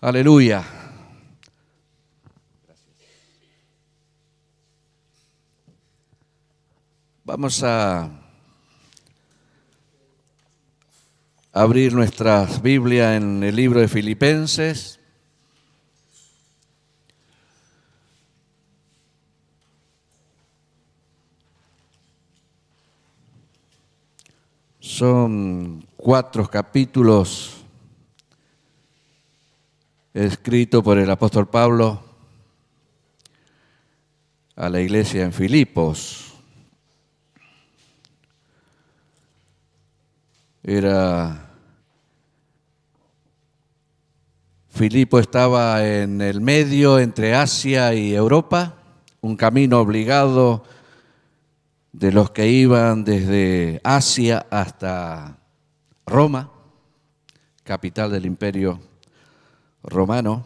Aleluya. Vamos a abrir nuestra Biblia en el libro de Filipenses. Son 4 capítulos escritos por el apóstol Pablo a la iglesia en Filipos. Filipo estaba en el medio entre Asia y Europa, un camino obligado de los que iban desde Asia hasta Roma, capital del Imperio Romano.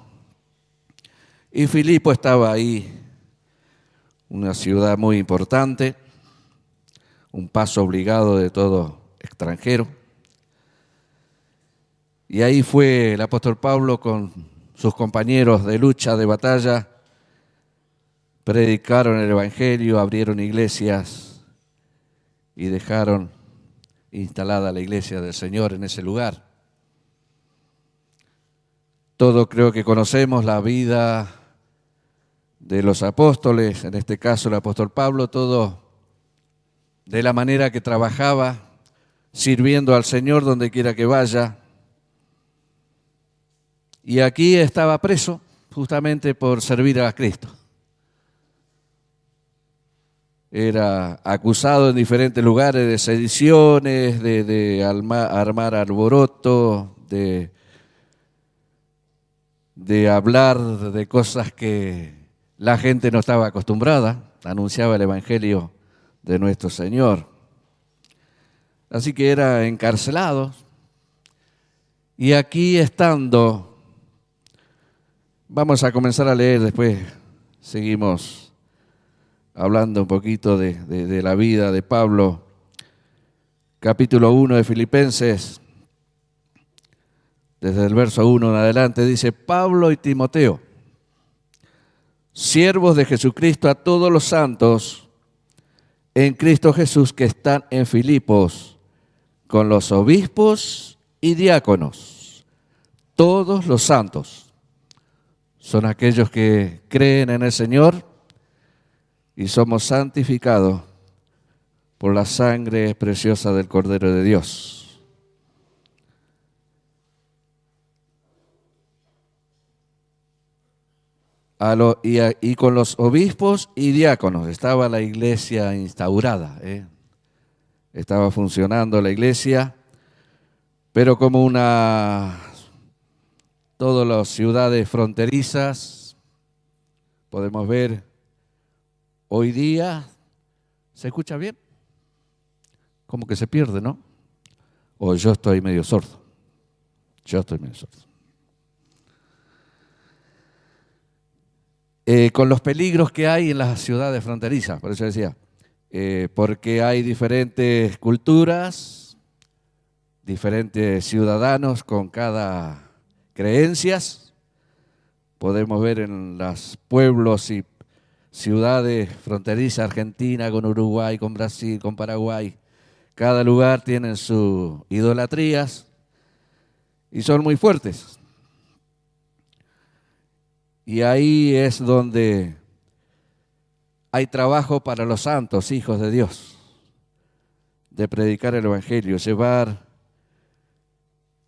Y Filipo estaba ahí, una ciudad muy importante, un paso obligado de todo extranjero. Y ahí fue el apóstol Pablo con sus compañeros de lucha, de batalla, predicaron el evangelio, abrieron iglesias y dejaron instalada la iglesia del Señor en ese lugar. Todos creo que conocemos la vida de los apóstoles, en este caso el apóstol Pablo, todo de la manera que trabajaba, sirviendo al Señor donde quiera que vaya. Y aquí estaba preso justamente por servir a Cristo. Era acusado en diferentes lugares de sediciones, de armar alboroto, de hablar de cosas que la gente no estaba acostumbrada. Anunciaba el evangelio de nuestro Señor. Así que era encarcelado. Y aquí estando, vamos a comenzar a leer, después seguimos hablando un poquito de la vida de Pablo. Capítulo 1 de Filipenses, desde el verso 1 en adelante, dice: Pablo y Timoteo, siervos de Jesucristo, a todos los santos en Cristo Jesús que están en Filipos, con los obispos y diáconos. Todos los santos son aquellos que creen en el Señor y somos santificados por la sangre preciosa del Cordero de Dios. Y con los obispos y diáconos estaba la iglesia instaurada, estaba funcionando la iglesia, pero como todas las ciudades fronterizas, podemos ver hoy día. ¿Se escucha bien? Como que se pierde, ¿no? O yo estoy medio sordo. Con los peligros que hay en las ciudades fronterizas, por eso decía, porque hay diferentes culturas, diferentes ciudadanos con cada creencias. Podemos ver en los pueblos y ciudades fronterizas, Argentina con Uruguay, con Brasil, con Paraguay. Cada lugar tiene sus idolatrías y son muy fuertes. Y ahí es donde hay trabajo para los santos, hijos de Dios, de predicar el evangelio, llevar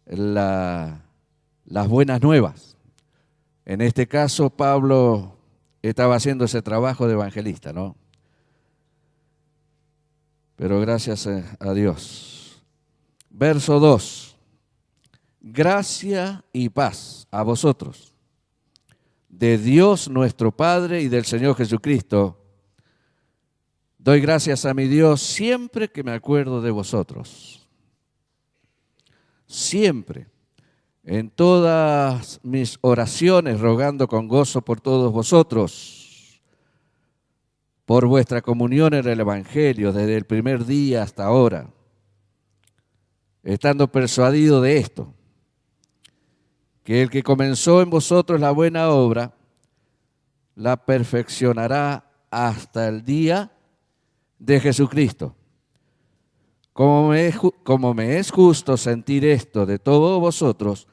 las buenas nuevas. En este caso, Pablo estaba haciendo ese trabajo de evangelista, ¿no? Pero gracias a Dios. Verso 2. Gracia y paz a vosotros, de Dios nuestro Padre y del Señor Jesucristo. Doy gracias a mi Dios siempre que me acuerdo de vosotros. Siempre, en todas mis oraciones, rogando con gozo por todos vosotros, por vuestra comunión en el Evangelio desde el primer día hasta ahora, estando persuadido de esto, que el que comenzó en vosotros la buena obra, la perfeccionará hasta el día de Jesucristo. Como me es justo sentir esto de todos vosotros,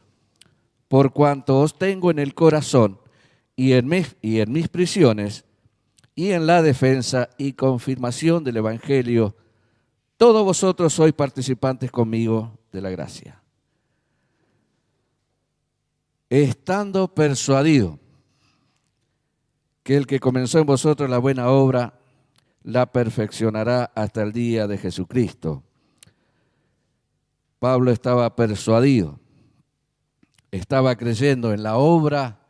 por cuanto os tengo en el corazón y en mis prisiones y en la defensa y confirmación del Evangelio, todos vosotros sois participantes conmigo de la gracia. Estando persuadido que el que comenzó en vosotros la buena obra, la perfeccionará hasta el día de Jesucristo. Pablo estaba persuadido, estaba creyendo en la obra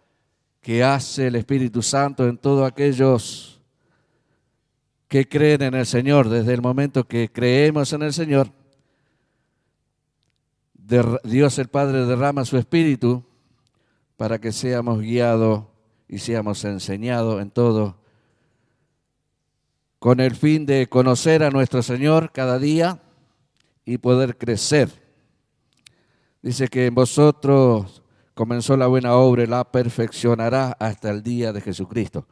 que hace el Espíritu Santo en todos aquellos que creen en el Señor. Desde el momento que creemos en el Señor, Dios el Padre derrama su Espíritu para que seamos guiados y seamos enseñados en todo, con el fin de conocer a nuestro Señor cada día y poder crecer. Dice que en vosotros comenzó la buena obra y la perfeccionará hasta el día de Jesucristo.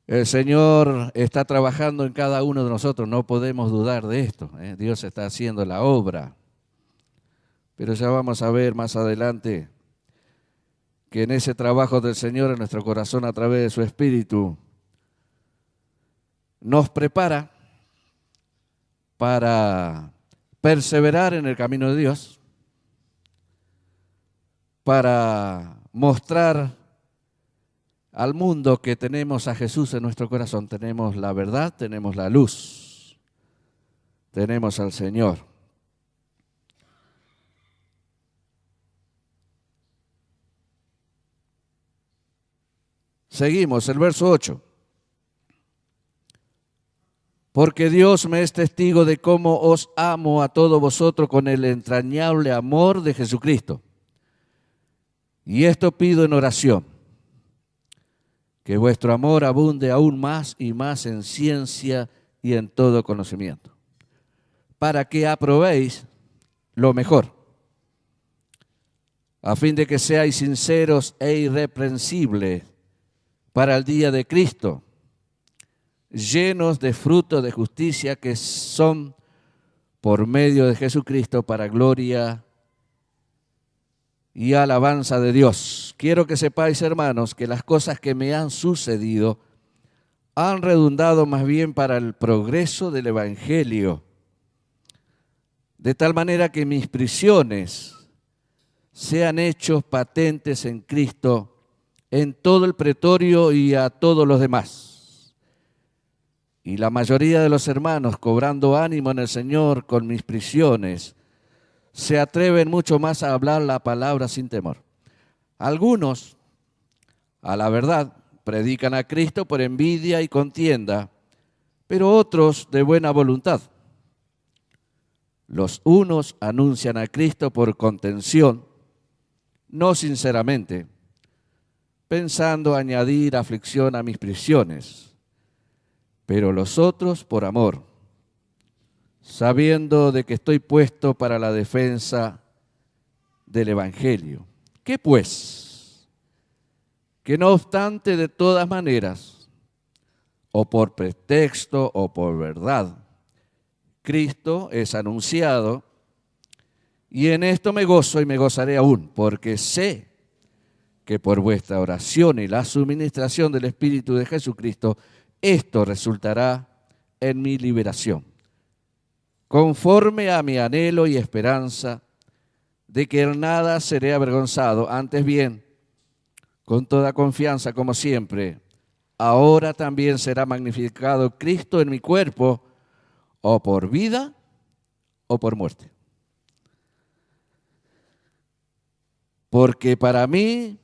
El Señor está trabajando en cada uno de nosotros, no podemos dudar de esto. Dios está haciendo la obra. Pero ya vamos a ver más adelante que en ese trabajo del Señor en nuestro corazón a través de su Espíritu nos prepara para perseverar en el camino de Dios, para mostrar al mundo que tenemos a Jesús en nuestro corazón. Tenemos la verdad, tenemos la luz, tenemos al Señor. Seguimos, el verso 8. Porque Dios me es testigo de cómo os amo a todos vosotros con el entrañable amor de Jesucristo. Y esto pido en oración, que vuestro amor abunde aún más y más en ciencia y en todo conocimiento, para que aprobéis lo mejor, a fin de que seáis sinceros e irreprensibles para el día de Cristo, llenos de frutos de justicia que son por medio de Jesucristo para gloria y alabanza de Dios. Quiero que sepáis, hermanos, que las cosas que me han sucedido han redundado más bien para el progreso del Evangelio, de tal manera que mis prisiones sean hechos patentes en Cristo en todo el pretorio y a todos los demás. Y la mayoría de los hermanos, cobrando ánimo en el Señor con mis prisiones, se atreven mucho más a hablar la palabra sin temor. Algunos, a la verdad, predican a Cristo por envidia y contienda, pero otros de buena voluntad. Los unos anuncian a Cristo por contención, no sinceramente, pensando añadir aflicción a mis prisiones, pero los otros por amor, sabiendo de que estoy puesto para la defensa del Evangelio. ¿Qué pues? Que no obstante, de todas maneras, o por pretexto o por verdad, Cristo es anunciado, y en esto me gozo y me gozaré aún, porque sé que por vuestra oración y la suministración del Espíritu de Jesucristo, esto resultará en mi liberación, conforme a mi anhelo y esperanza de que en nada seré avergonzado, antes bien, con toda confianza como siempre, ahora también será magnificado Cristo en mi cuerpo, o por vida o por muerte. Porque para mí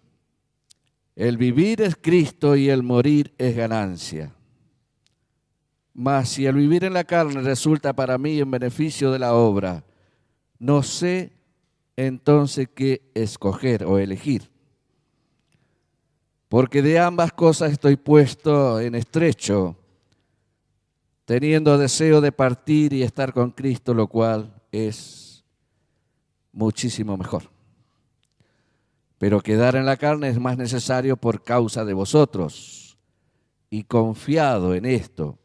el vivir es Cristo y el morir es ganancia. Mas si el vivir en la carne resulta para mí en beneficio de la obra, no sé entonces qué escoger o elegir. Porque de ambas cosas estoy puesto en estrecho, teniendo deseo de partir y estar con Cristo, lo cual es muchísimo mejor. pero quedar en la carne es más necesario por causa de vosotros. Y confiado en esto,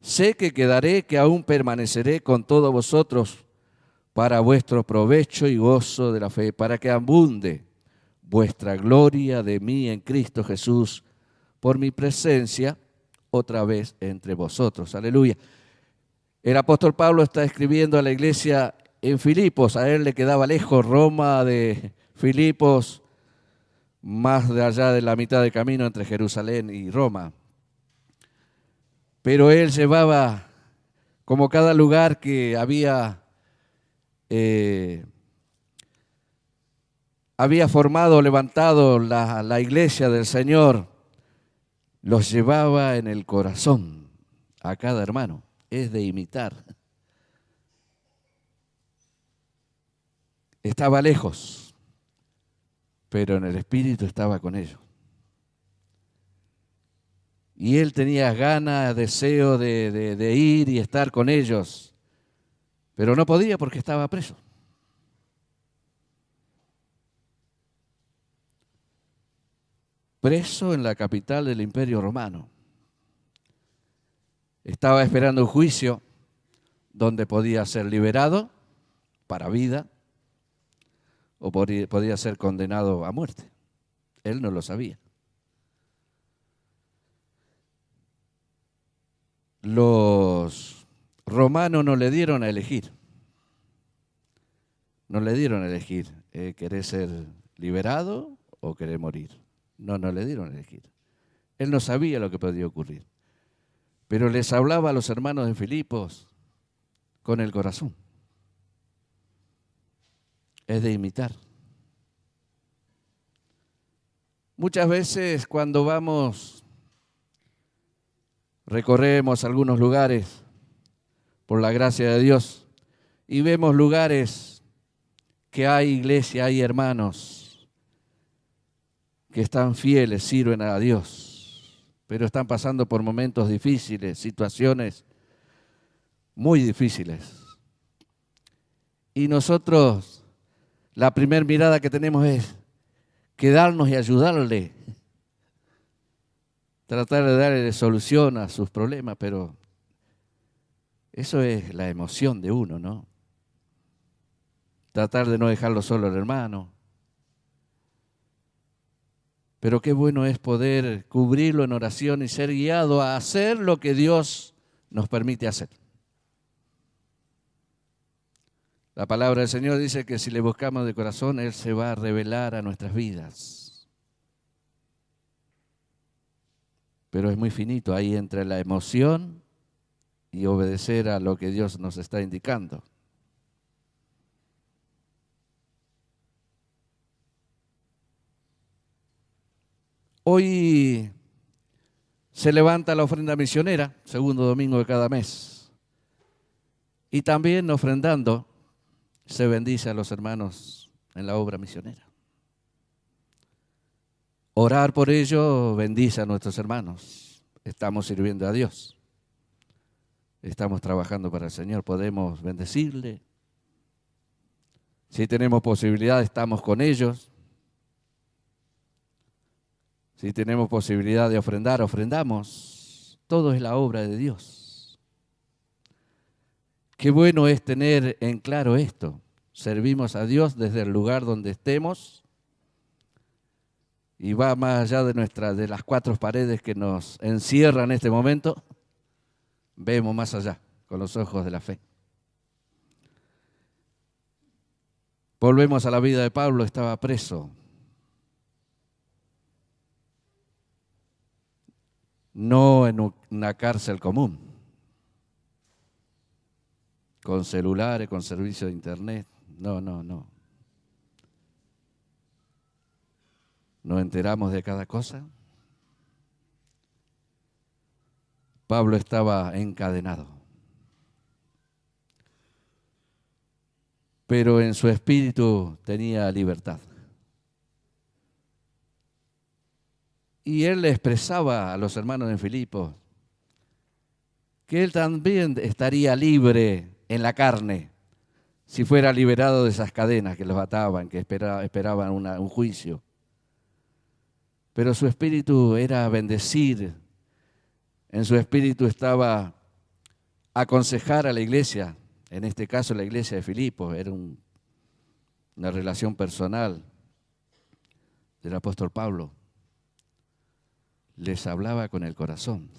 sé que quedaré, que aún permaneceré con todos vosotros para vuestro provecho y gozo de la fe, para que abunde vuestra gloria de mí en Cristo Jesús, por mi presencia otra vez entre vosotros. Aleluya. El apóstol Pablo está escribiendo a la iglesia en Filipos. A él le quedaba lejos Roma de Filipos, más de allá de la mitad de camino entre Jerusalén y Roma. Pero él llevaba, como cada lugar que había formado, levantado la iglesia del Señor, los llevaba en el corazón a cada hermano. Es de imitar. Estaba lejos, pero en el Espíritu estaba con ellos. Y él tenía ganas, deseo de ir y estar con ellos, pero no podía porque estaba preso. Preso en la capital del Imperio Romano. Estaba esperando un juicio donde podía ser liberado para vida o podía ser condenado a muerte. Él no lo sabía. Los romanos no le dieron a elegir. No le dieron a elegir, ¿querés ser liberado o querés morir? No le dieron a elegir. Él no sabía lo que podía ocurrir. Pero les hablaba a los hermanos de Filipos con el corazón. Es de imitar. Muchas veces cuando recorremos algunos lugares por la gracia de Dios y vemos lugares que hay iglesia, hay hermanos que están fieles, sirven a Dios, pero están pasando por momentos difíciles, situaciones muy difíciles. Y nosotros, la primera mirada que tenemos es quedarnos y ayudarle, tratar de darle solución a sus problemas, pero eso es la emoción de uno, ¿no? Tratar de no dejarlo solo al hermano. Pero qué bueno es poder cubrirlo en oración y ser guiado a hacer lo que Dios nos permite hacer. La palabra del Señor dice que si le buscamos de corazón, Él se va a revelar a nuestras vidas. Pero es muy finito ahí entre la emoción y obedecer a lo que Dios nos está indicando. Hoy se levanta la ofrenda misionera, segundo domingo de cada mes. Y también ofrendando se bendice a los hermanos en la obra misionera. Orar por ello bendice a nuestros hermanos. Estamos sirviendo a Dios. Estamos trabajando para el Señor. Podemos bendecirle. Si tenemos posibilidad, estamos con ellos. Si tenemos posibilidad de ofrendar, ofrendamos. Todo es la obra de Dios. Qué bueno es tener en claro esto. Servimos a Dios desde el lugar donde estemos y va más allá de las cuatro paredes que nos encierran en este momento. Vemos más allá con los ojos de la fe. Volvemos a la vida de Pablo, estaba preso. No en una cárcel común, con celulares, con servicio de internet. No. ¿Nos enteramos de cada cosa? Pablo estaba encadenado, pero en su espíritu tenía libertad. Y él le expresaba a los hermanos en Filipos que él también estaría libre en la carne si fuera liberado de esas cadenas que los ataban, que esperaban un juicio. Pero su espíritu era bendecir, en su espíritu estaba aconsejar a la iglesia, en este caso la iglesia de Filipos, era una relación personal del apóstol Pablo. Les hablaba con el corazón.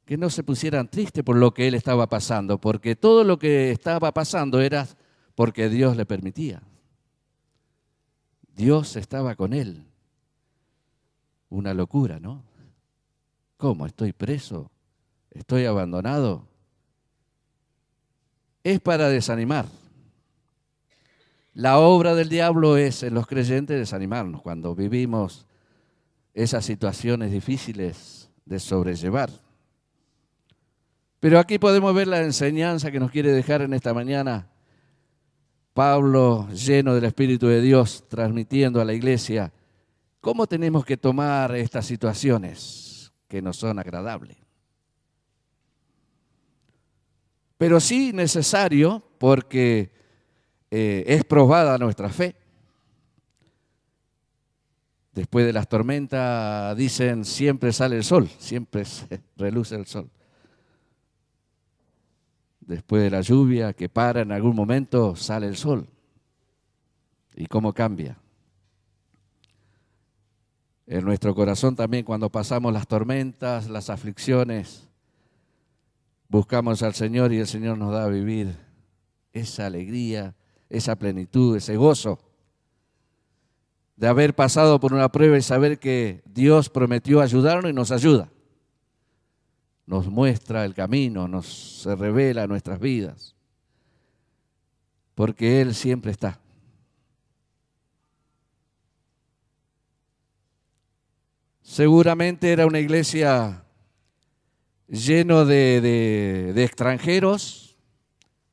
Que no se pusieran tristes por lo que él estaba pasando, porque todo lo que estaba pasando era porque Dios le permitía. Dios estaba con él. Una locura, ¿no? ¿Cómo? ¿Estoy preso? ¿Estoy abandonado? Es para desanimar. La obra del diablo es en los creyentes desanimarnos cuando vivimos esas situaciones difíciles de sobrellevar. Pero aquí podemos ver la enseñanza que nos quiere dejar en esta mañana Pablo, lleno del Espíritu de Dios, transmitiendo a la iglesia cómo tenemos que tomar estas situaciones que no son agradables. Pero sí necesario porque es probada nuestra fe. Después de las tormentas, dicen, siempre sale el sol, siempre se reluce el sol. Después de la lluvia que para en algún momento, sale el sol. ¿Y cómo cambia? En nuestro corazón también cuando pasamos las tormentas, las aflicciones, buscamos al Señor y el Señor nos da a vivir esa alegría, esa plenitud, ese gozo de haber pasado por una prueba y saber que Dios prometió ayudarnos y nos ayuda. Nos muestra el camino, se revela en nuestras vidas, porque Él siempre está. Seguramente era una iglesia lleno de extranjeros,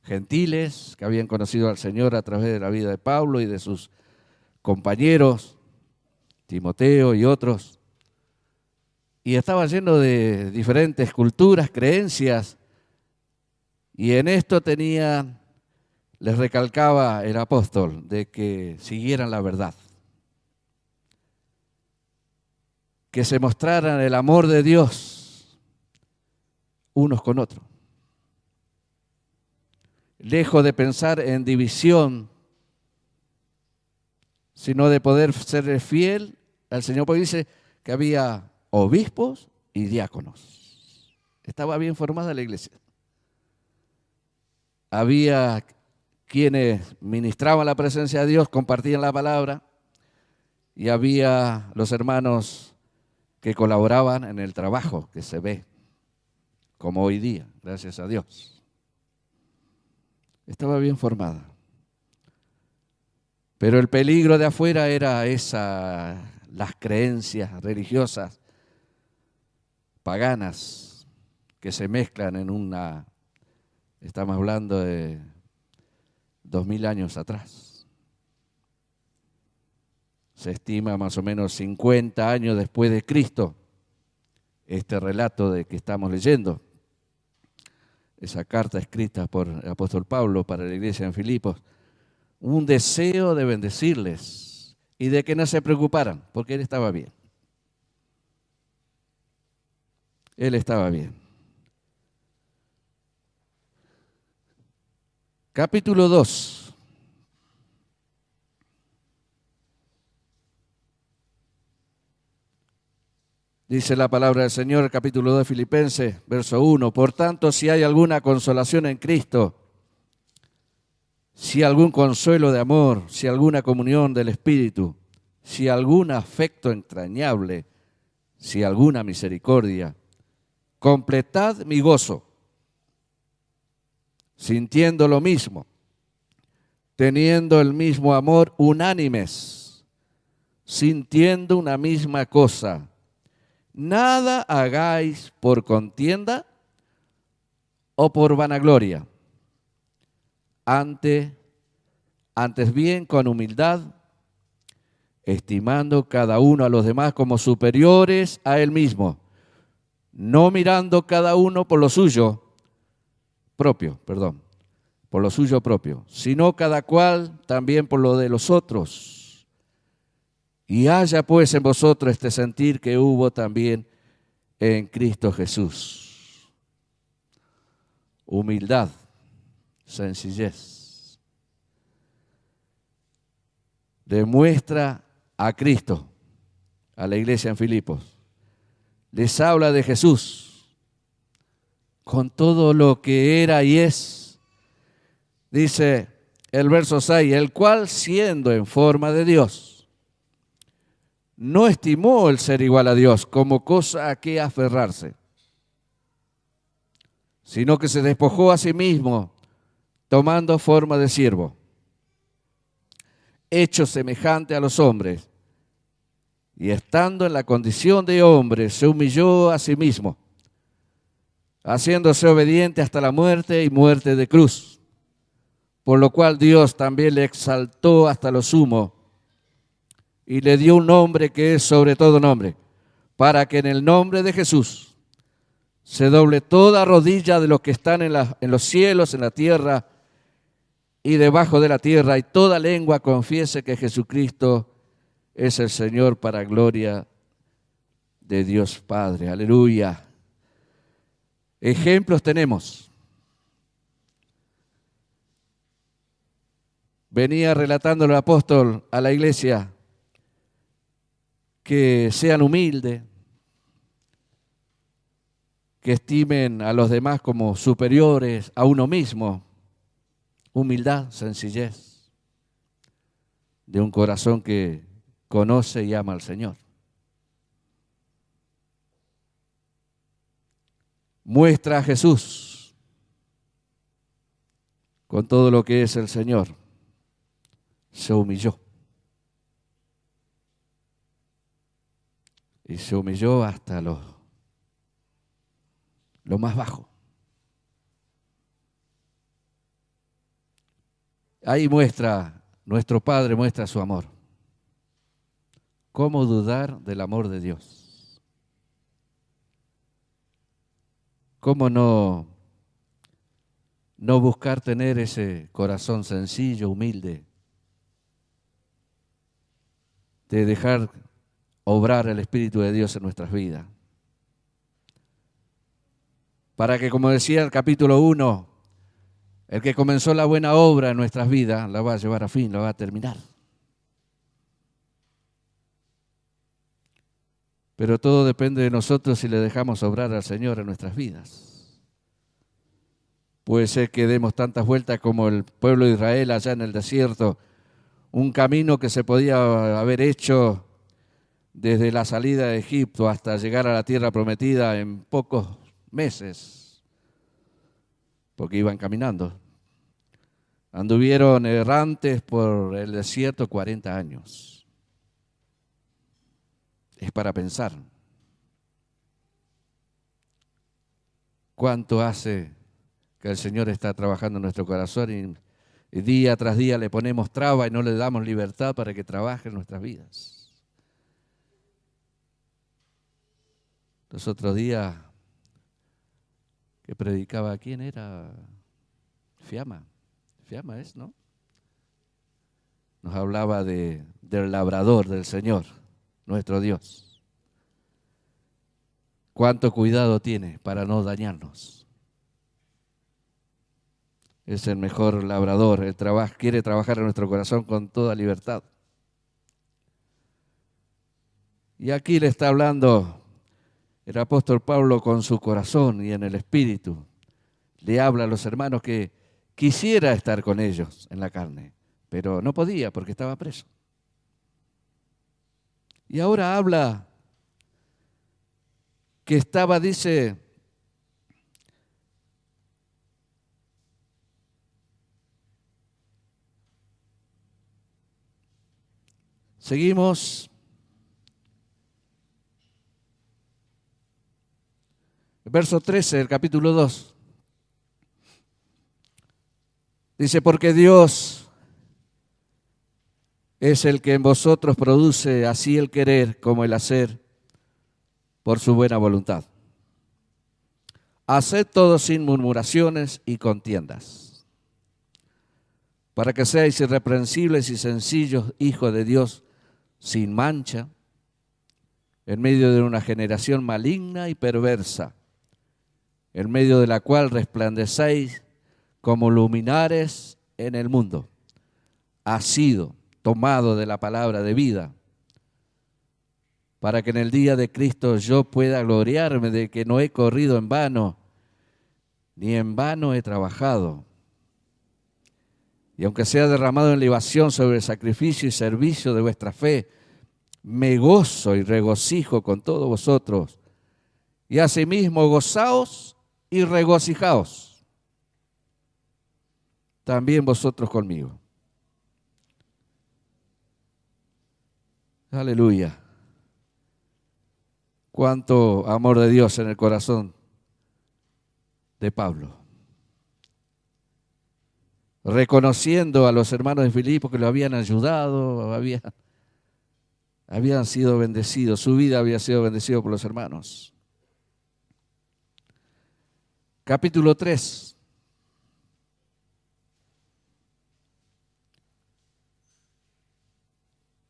gentiles, que habían conocido al Señor a través de la vida de Pablo y de sus compañeros, Timoteo y otros. Y estaba lleno de diferentes culturas, creencias, y en esto les recalcaba el apóstol de que siguieran la verdad, que se mostraran el amor de Dios unos con otros, lejos de pensar en división, sino de poder ser fiel al Señor, porque dice que había obispos y diáconos. Estaba bien formada la iglesia. Había quienes ministraban la presencia de Dios, compartían la palabra, y había los hermanos que colaboraban en el trabajo que se ve, como hoy día, gracias a Dios. Estaba bien formada. Pero el peligro de afuera era las creencias religiosas paganas que se mezclan estamos hablando de 2000 años atrás. Se estima más o menos 50 años después de Cristo, este relato de que estamos leyendo, esa carta escrita por el apóstol Pablo para la iglesia en Filipos, un deseo de bendecirles y de que no se preocuparan, porque él estaba bien. Él estaba bien. Capítulo 2. Dice la palabra del Señor, capítulo 2 de Filipenses, verso 1. Por tanto, si hay alguna consolación en Cristo, si algún consuelo de amor, si alguna comunión del Espíritu, si algún afecto entrañable, si alguna misericordia, completad mi gozo, sintiendo lo mismo, teniendo el mismo amor, unánimes, sintiendo una misma cosa. Nada hagáis por contienda o por vanagloria, antes bien con humildad, estimando cada uno a los demás como superiores a él mismo, no mirando cada uno por lo suyo propio, por lo suyo propio, sino cada cual también por lo de los otros. Y haya pues en vosotros este sentir que hubo también en Cristo Jesús. Humildad, sencillez. Demuestra a Cristo, a la iglesia en Filipos. Les habla de Jesús con todo lo que era y es. Dice el verso 6, el cual siendo en forma de Dios, no estimó el ser igual a Dios como cosa a que aferrarse, sino que se despojó a sí mismo, tomando forma de siervo, hecho semejante a los hombres, y estando en la condición de hombre, se humilló a sí mismo, haciéndose obediente hasta la muerte y muerte de cruz. Por lo cual Dios también le exaltó hasta lo sumo y le dio un nombre que es sobre todo nombre, para que en el nombre de Jesús se doble toda rodilla de los que están en los cielos, en la tierra y debajo de la tierra, y toda lengua confiese que Jesucristo es el Señor, para gloria de Dios Padre. Aleluya. Ejemplos tenemos. Venía relatando el apóstol a la iglesia que sean humildes, que estimen a los demás como superiores a uno mismo. Humildad, sencillez, de un corazón que conoce y ama al Señor. Muestra a Jesús con todo lo que es el Señor. Se humilló. Y se humilló hasta lo más bajo. Ahí muestra, nuestro Padre muestra su amor. ¿Cómo dudar del amor de Dios? ¿Cómo no buscar tener ese corazón sencillo, humilde, de dejar obrar el Espíritu de Dios en nuestras vidas? Para que, como decía el capítulo 1, el que comenzó la buena obra en nuestras vidas, la va a llevar a fin, la va a terminar. Pero todo depende de nosotros si le dejamos obrar al Señor en nuestras vidas. Puede ser que demos tantas vueltas como el pueblo de Israel allá en el desierto, un camino que se podía haber hecho desde la salida de Egipto hasta llegar a la tierra prometida en pocos meses, porque iban caminando. Anduvieron errantes por el desierto 40 años. Es para pensar. ¿Cuánto hace que el Señor está trabajando en nuestro corazón y día tras día le ponemos traba y no le damos libertad para que trabaje en nuestras vidas? Los otros días que predicaba, ¿quién era? Fiamma es, ¿no? Nos hablaba del labrador, del Señor, nuestro Dios. Cuánto cuidado tiene para no dañarnos. Es el mejor labrador, quiere trabajar en nuestro corazón con toda libertad. Y aquí le está hablando el apóstol Pablo con su corazón y en el espíritu. Le habla a los hermanos que quisiera estar con ellos en la carne, pero no podía porque estaba preso. Y ahora habla que estaba, dice, seguimos. Verso 13 del capítulo 2. Dice, porque Dios es el que en vosotros produce así el querer como el hacer por su buena voluntad. Haced todo sin murmuraciones y contiendas. para que seáis irreprensibles y sencillos, hijos de Dios, sin mancha, en medio de una generación maligna y perversa, en medio de la cual resplandecéis como luminares en el mundo. Ha sido tomado de la palabra de vida, para que en el día de Cristo yo pueda gloriarme de que no he corrido en vano, ni en vano he trabajado. Y aunque sea derramado en libación sobre el sacrificio y servicio de vuestra fe, me gozo y regocijo con todos vosotros. Y asimismo gozaos y regocijaos también vosotros conmigo. Aleluya. Cuánto amor de Dios en el corazón de Pablo. Reconociendo a los hermanos de Filipo que lo habían ayudado, habían sido bendecidos, su vida había sido bendecida por los hermanos. Capítulo 3.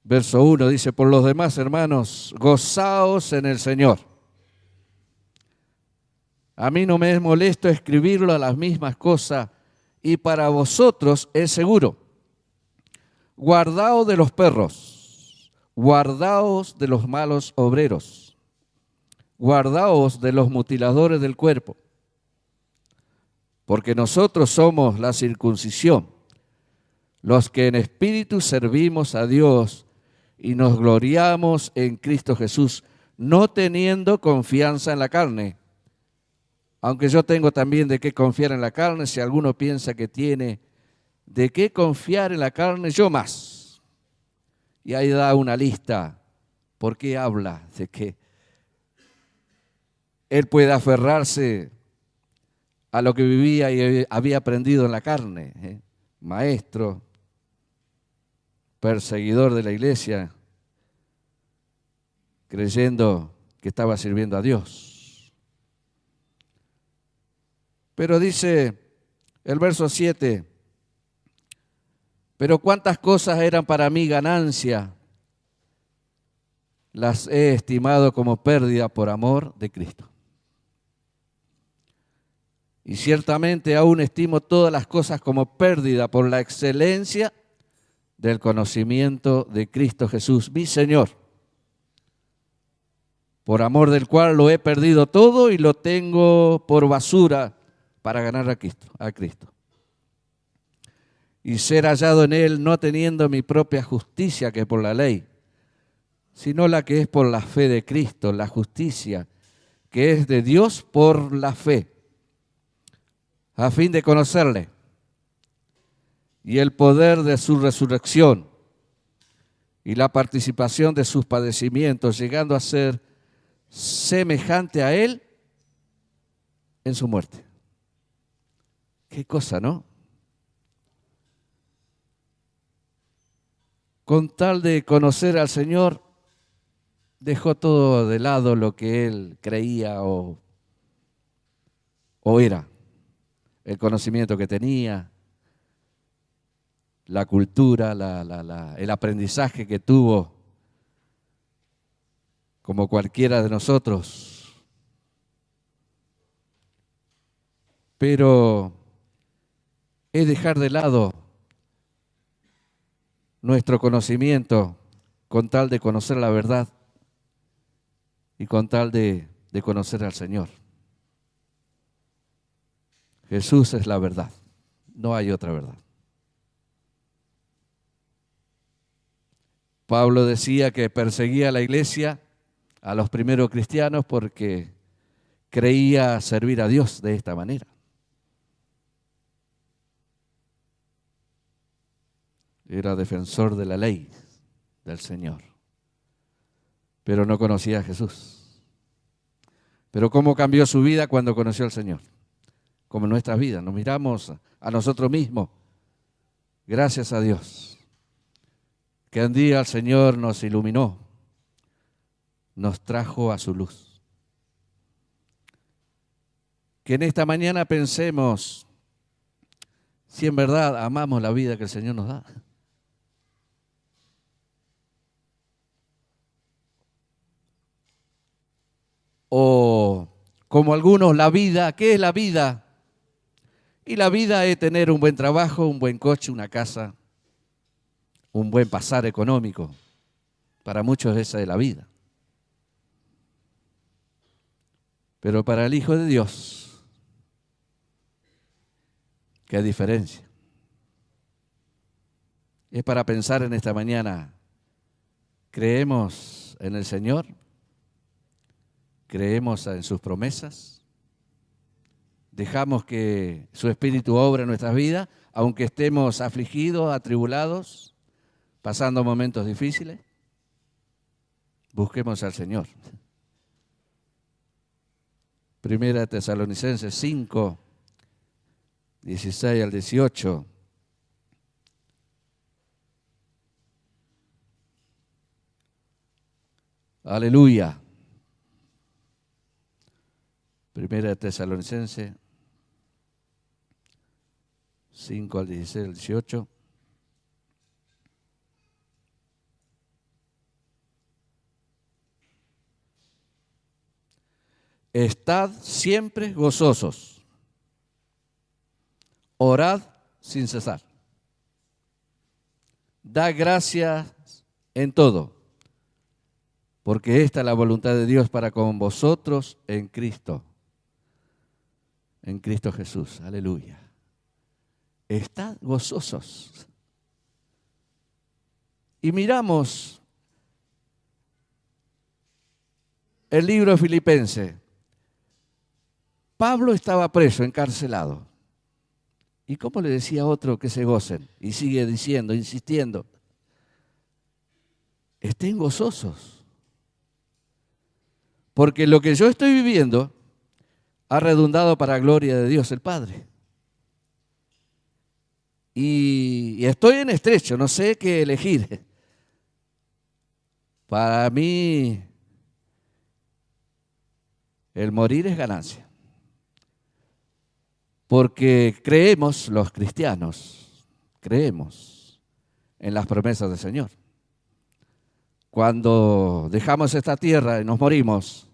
Verso 1 dice: por los demás, hermanos, gozaos en el Señor. A mí no me es molesto escribirlo a las mismas cosas, y para vosotros es seguro. Guardaos de los perros, guardaos de los malos obreros, guardaos de los mutiladores del cuerpo, porque nosotros somos la circuncisión, los que en espíritu servimos a Dios y nos gloriamos en Cristo Jesús, no teniendo confianza en la carne. Aunque yo tengo también de qué confiar en la carne, si alguno piensa que tiene de qué confiar en la carne, yo más. Y ahí da una lista, ¿por qué habla de que él puede aferrarse a lo que vivía y había aprendido en la carne? Maestro, perseguidor de la iglesia, creyendo que estaba sirviendo a Dios. Pero dice el verso 7, pero cuántas cosas eran para mí ganancia, las he estimado como pérdida por amor de Cristo. Y ciertamente aún estimo todas las cosas como pérdida por la excelencia del conocimiento de Cristo Jesús, mi Señor, por amor del cual lo he perdido todo y lo tengo por basura para ganar a Cristo. Y ser hallado en Él, no teniendo mi propia justicia que es por la ley, sino la que es por la fe de Cristo, la justicia que es de Dios por la fe, a fin de conocerle y el poder de su resurrección y la participación de sus padecimientos, llegando a ser semejante a Él en su muerte. Qué cosa, ¿no? Con tal de conocer al Señor, dejó todo de lado lo que él creía o era, el conocimiento que tenía, la cultura, el aprendizaje que tuvo, como cualquiera de nosotros. Pero es dejar de lado nuestro conocimiento con tal de conocer la verdad y con tal de conocer al Señor. Jesús es la verdad, no hay otra verdad. Pablo decía que perseguía a la iglesia, a los primeros cristianos, porque creía servir a Dios de esta manera. Era defensor de la ley del Señor, pero no conocía a Jesús. Pero ¿cómo cambió su vida cuando conoció al Señor? Como en nuestras vidas, nos miramos a nosotros mismos. Gracias a Dios, que un día el Señor nos iluminó, nos trajo a su luz. Que en esta mañana pensemos si en verdad amamos la vida que el Señor nos da. O como algunos, la vida, ¿qué es la vida? Y la vida es tener un buen trabajo, un buen coche, una casa, un buen pasar económico. Para muchos esa es la vida. Pero para el Hijo de Dios, ¿qué diferencia? Es para pensar en esta mañana, ¿creemos en el Señor? ¿Creemos en sus promesas? ¿Dejamos que su Espíritu obre en nuestras vidas, aunque estemos afligidos, atribulados, pasando momentos difíciles? Busquemos al Señor. Primera Tesalonicenses 5, 16 al 18. Aleluya. Primera Tesalonicenses 5 al 16 al 18. Estad siempre gozosos. Orad sin cesar. Da gracias en todo, porque esta es la voluntad de Dios para con vosotros en Cristo Jesús. Aleluya. Estad gozosos. Y miramos el libro de Filipenses. Pablo estaba preso, encarcelado. ¿Y cómo le decía a otro que se gocen? Y sigue diciendo, insistiendo. Estén gozosos. Porque lo que yo estoy viviendo ha redundado para gloria de Dios el Padre. Y estoy en estrecho, no sé qué elegir. Para mí, el morir es ganancia. Porque creemos, los cristianos, creemos en las promesas del Señor. Cuando dejamos esta tierra y nos morimos,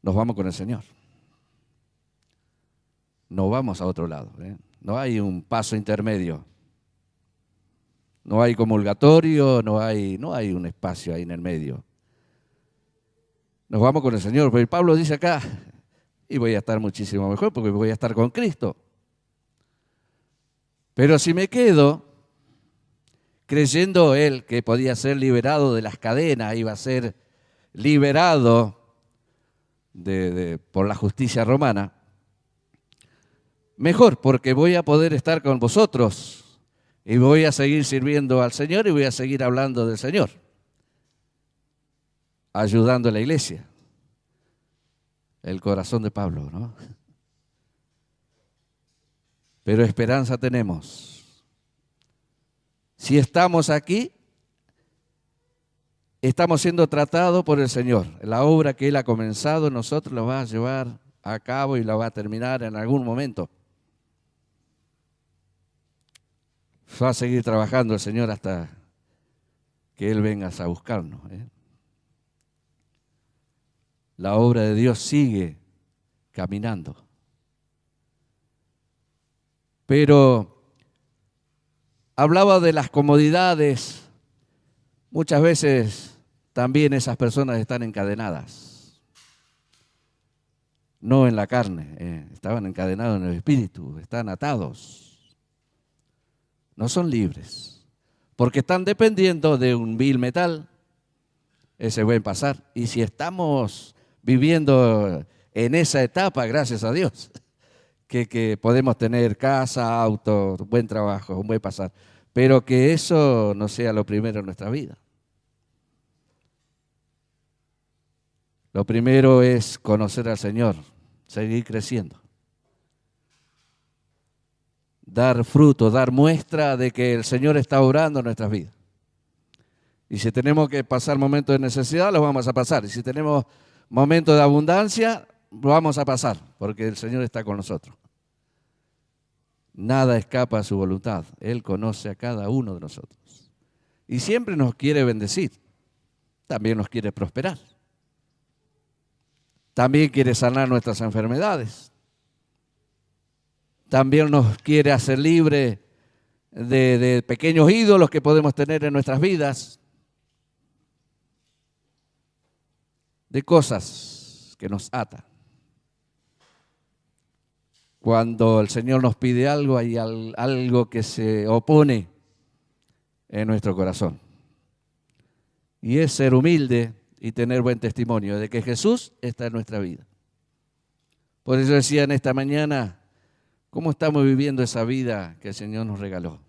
nos vamos con el Señor. No vamos a otro lado, ¿eh? No hay un paso intermedio. No hay comulgatorio, no hay un espacio ahí en el medio. Nos vamos con el Señor. Pero Pablo dice acá, y voy a estar muchísimo mejor porque voy a estar con Cristo. Pero si me quedo creyendo él que podía ser liberado de las cadenas, iba a ser liberado por la justicia romana, mejor, porque voy a poder estar con vosotros y voy a seguir sirviendo al Señor y voy a seguir hablando del Señor, ayudando a la iglesia. El corazón de Pablo, ¿no? Pero esperanza tenemos. Si estamos aquí, estamos siendo tratados por el Señor. La obra que Él ha comenzado, nosotros la va a llevar a cabo y la va a terminar en algún momento. Va a seguir trabajando el Señor hasta que Él venga a buscarnos, ¿eh? La obra de Dios sigue caminando. Pero hablaba de las comodidades. Muchas veces también esas personas están encadenadas. No en la carne, estaban encadenados en el espíritu, están atados. No son libres, porque están dependiendo de un vil metal. Ese buen pasar. Y si estamos viviendo en esa etapa, gracias a Dios, que podemos tener casa, auto, buen trabajo, un buen pasar, pero que eso no sea lo primero en nuestra vida. Lo primero es conocer al Señor, seguir creciendo, dar fruto, dar muestra de que el Señor está obrando en nuestras vidas. Y si tenemos que pasar momentos de necesidad, los vamos a pasar. Y si tenemos momentos de abundancia, lo vamos a pasar, porque el Señor está con nosotros. Nada escapa a su voluntad. Él conoce a cada uno de nosotros. Y siempre nos quiere bendecir. También nos quiere prosperar. También quiere sanar nuestras enfermedades. También nos quiere hacer libre de pequeños ídolos que podemos tener en nuestras vidas. De cosas que nos atan. Cuando el Señor nos pide algo, hay algo que se opone en nuestro corazón. Y es ser humilde y tener buen testimonio de que Jesús está en nuestra vida. Por eso decía en esta mañana, ¿cómo estamos viviendo esa vida que el Señor nos regaló?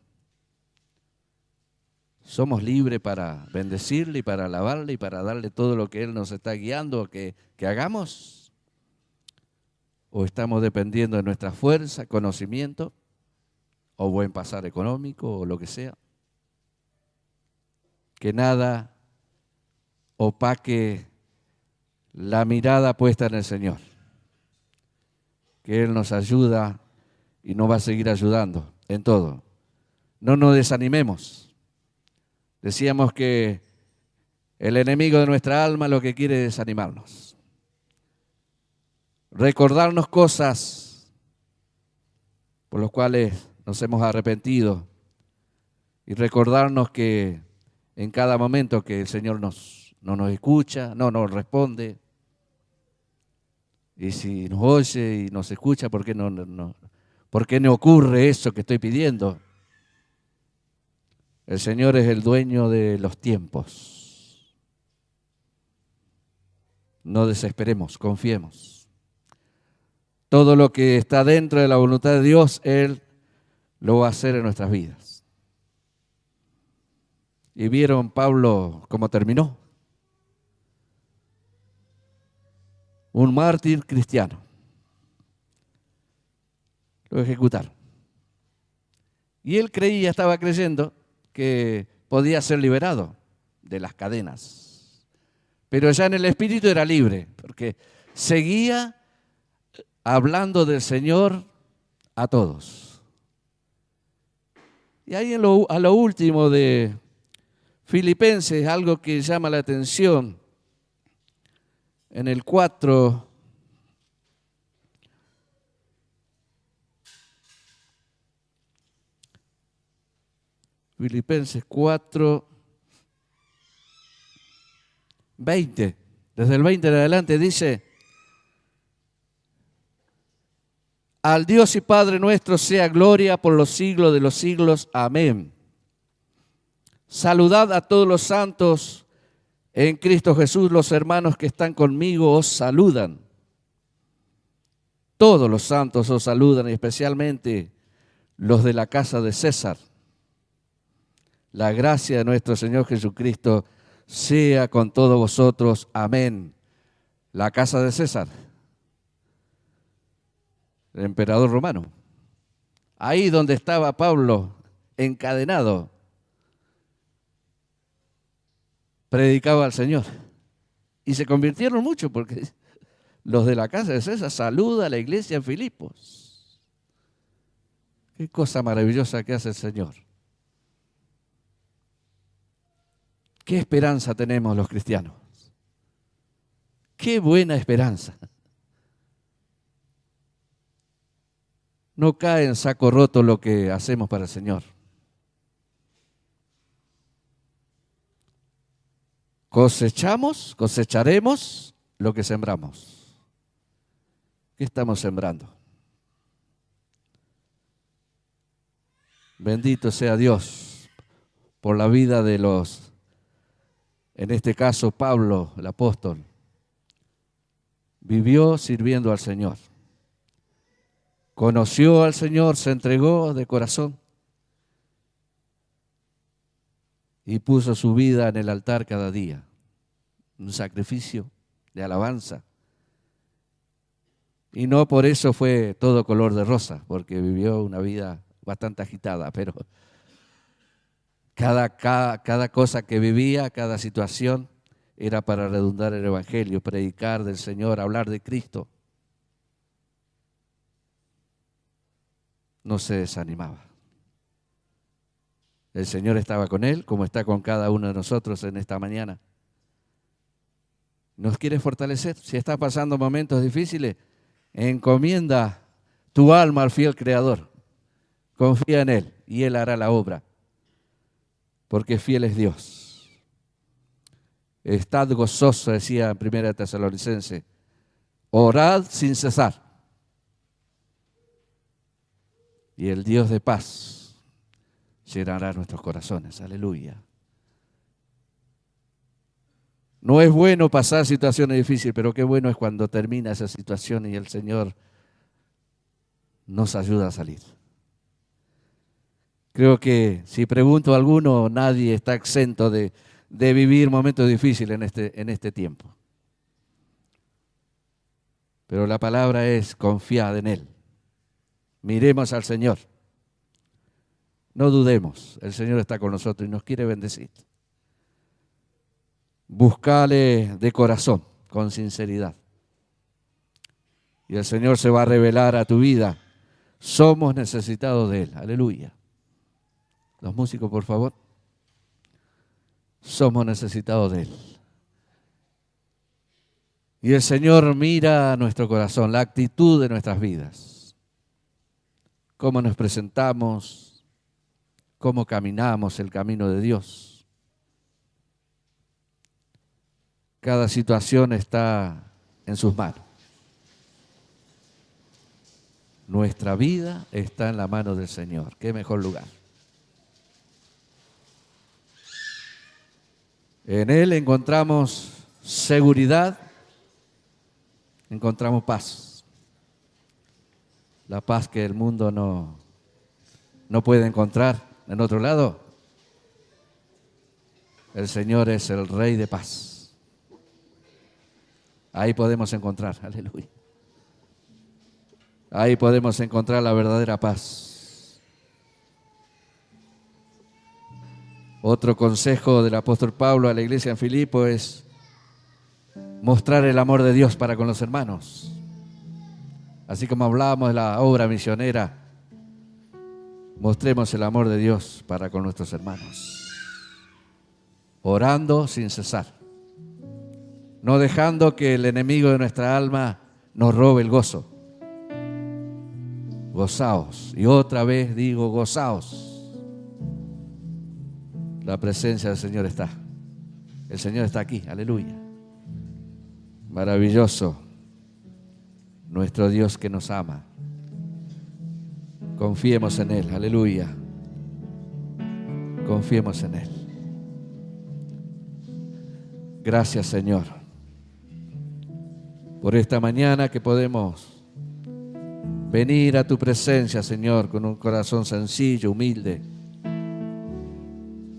¿Somos libres para bendecirle y para alabarle y para darle todo lo que Él nos está guiando que hagamos? ¿O estamos dependiendo de nuestra fuerza, conocimiento o buen pasar económico o lo que sea? Que nada opaque la mirada puesta en el Señor. Que Él nos ayuda y nos va a seguir ayudando en todo. No nos desanimemos. Decíamos que el enemigo de nuestra alma lo que quiere es desanimarnos. Recordarnos cosas por las cuales nos hemos arrepentido y recordarnos que en cada momento que el Señor no nos escucha, no nos responde. Y si nos oye y nos escucha, ¿por qué no ocurre eso que estoy pidiendo? El Señor es el dueño de los tiempos. No desesperemos, confiemos. Todo lo que está dentro de la voluntad de Dios, Él lo va a hacer en nuestras vidas. Y vieron Pablo cómo terminó. Un mártir cristiano. Lo ejecutaron. Y él estaba creyendo que podía ser liberado de las cadenas. Pero ya en el espíritu era libre, porque seguía hablando del Señor a todos. Y ahí a lo último de Filipenses, algo que llama la atención, en el 4, Filipenses 4, 20, desde el 20 en adelante dice: al Dios y Padre nuestro sea gloria por los siglos de los siglos. Amén. Saludad a todos los santos en Cristo Jesús. Los hermanos que están conmigo os saludan. Todos los santos os saludan, y especialmente los de la casa de César. La gracia de nuestro Señor Jesucristo sea con todos vosotros. Amén. La casa de César, el emperador romano. Ahí donde estaba Pablo encadenado, predicaba al Señor. Y se convirtieron muchos, porque los de la casa de César saludan a la iglesia en Filipos. Qué cosa maravillosa que hace el Señor. Qué esperanza tenemos los cristianos. Qué buena esperanza. No cae en saco roto lo que hacemos para el Señor. Cosecharemos lo que sembramos. ¿Qué estamos sembrando? Bendito sea Dios por la vida de en este caso Pablo, el apóstol. Vivió sirviendo al Señor. Conoció al Señor, se entregó de corazón y puso su vida en el altar cada día. Un sacrificio de alabanza. Y no por eso fue todo color de rosa, porque vivió una vida bastante agitada, pero cada cosa que vivía, cada situación, era para redundar en el Evangelio, predicar del Señor, hablar de Cristo. no se desanimaba. El Señor estaba con él, como está con cada uno de nosotros en esta mañana. Nos quiere fortalecer. Si está pasando momentos difíciles, encomienda tu alma al fiel Creador. Confía en Él y Él hará la obra, porque fiel es Dios. Estad gozoso, decía en 1 Tesalonicenses, orad sin cesar. Y el Dios de paz llenará nuestros corazones. Aleluya. No es bueno pasar situaciones difíciles, pero qué bueno es cuando termina esa situación y el Señor nos ayuda a salir. Creo que si pregunto a alguno, nadie está exento de vivir momentos difíciles en este tiempo. Pero la palabra es confiad en Él. Miremos al Señor. No dudemos, el Señor está con nosotros y nos quiere bendecir. Búscale de corazón, con sinceridad. Y el Señor se va a revelar a tu vida. Somos necesitados de Él. Aleluya. Los músicos, por favor. Somos necesitados de Él. Y el Señor mira nuestro corazón, la actitud de nuestras vidas. Cómo nos presentamos, cómo caminamos el camino de Dios. Cada situación está en sus manos. Nuestra vida está en la mano del Señor. Qué mejor lugar. En Él encontramos seguridad, encontramos paz. La paz que el mundo no puede encontrar en otro lado. El Señor es el Rey de paz. Ahí podemos encontrar, aleluya. Ahí podemos encontrar la verdadera paz. Otro consejo del apóstol Pablo a la iglesia en Filipo es mostrar el amor de Dios para con los hermanos. Así como hablábamos de la obra misionera, mostremos el amor de Dios para con nuestros hermanos. Orando sin cesar. No dejando que el enemigo de nuestra alma nos robe el gozo. Gozaos. Y otra vez digo, gozaos. La presencia del Señor está. El Señor está aquí. Aleluya. Maravilloso. Nuestro Dios que nos ama. Confiemos en Él. Aleluya. Confiemos en Él. Gracias, Señor, por esta mañana que podemos venir a tu presencia, Señor, con un corazón sencillo, humilde.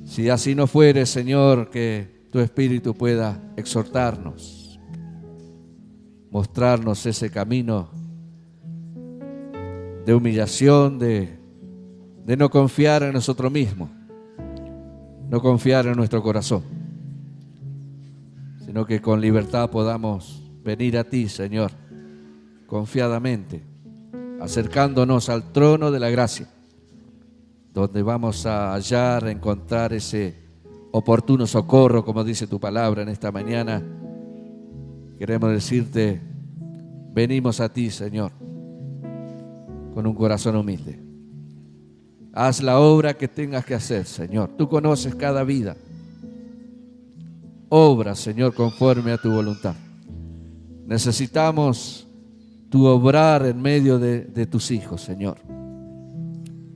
Si así no fuere, Señor, que tu Espíritu pueda exhortarnos, mostrarnos ese camino de humillación, de no confiar en nosotros mismos, no confiar en nuestro corazón, sino que con libertad podamos venir a ti, Señor, confiadamente, acercándonos al trono de la gracia, donde vamos a hallar, a encontrar ese oportuno socorro, como dice tu palabra en esta mañana. Queremos decirte, venimos a ti, Señor, con un corazón humilde. Haz la obra que tengas que hacer, Señor. Tú conoces cada vida. Obra, Señor, conforme a tu voluntad. Necesitamos tu obrar en medio de tus hijos, Señor.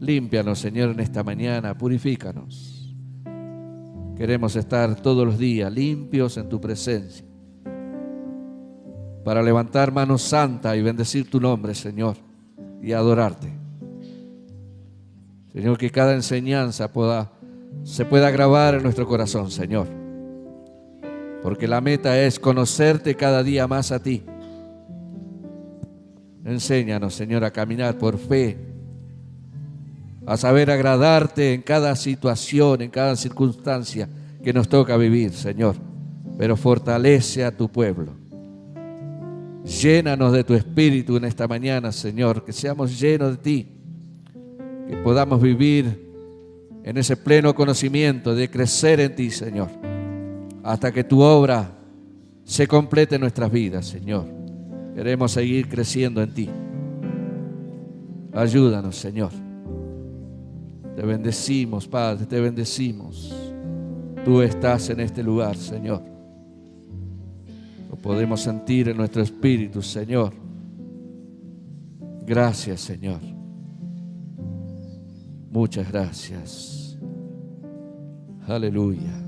Límpianos, Señor, en esta mañana, purifícanos. Queremos estar todos los días limpios en tu presencia, para levantar manos santas y bendecir tu nombre, Señor, y adorarte. Señor, que cada enseñanza se pueda grabar en nuestro corazón, Señor. Porque la meta es conocerte cada día más a ti. Enséñanos, Señor, a caminar por fe, a saber agradarte en cada situación, en cada circunstancia que nos toca vivir, Señor. Pero fortalece a tu pueblo. Llénanos de tu Espíritu en esta mañana, Señor, que seamos llenos de ti. que podamos vivir en ese pleno conocimiento de crecer en ti, Señor, hasta que tu obra se complete en nuestras vidas, Señor. Queremos seguir creciendo en ti. Ayúdanos, Señor. Te bendecimos, Padre, te bendecimos. Tú estás en este lugar, Señor. Lo podemos sentir en nuestro espíritu, Señor. Gracias, Señor. Muchas gracias. Aleluya.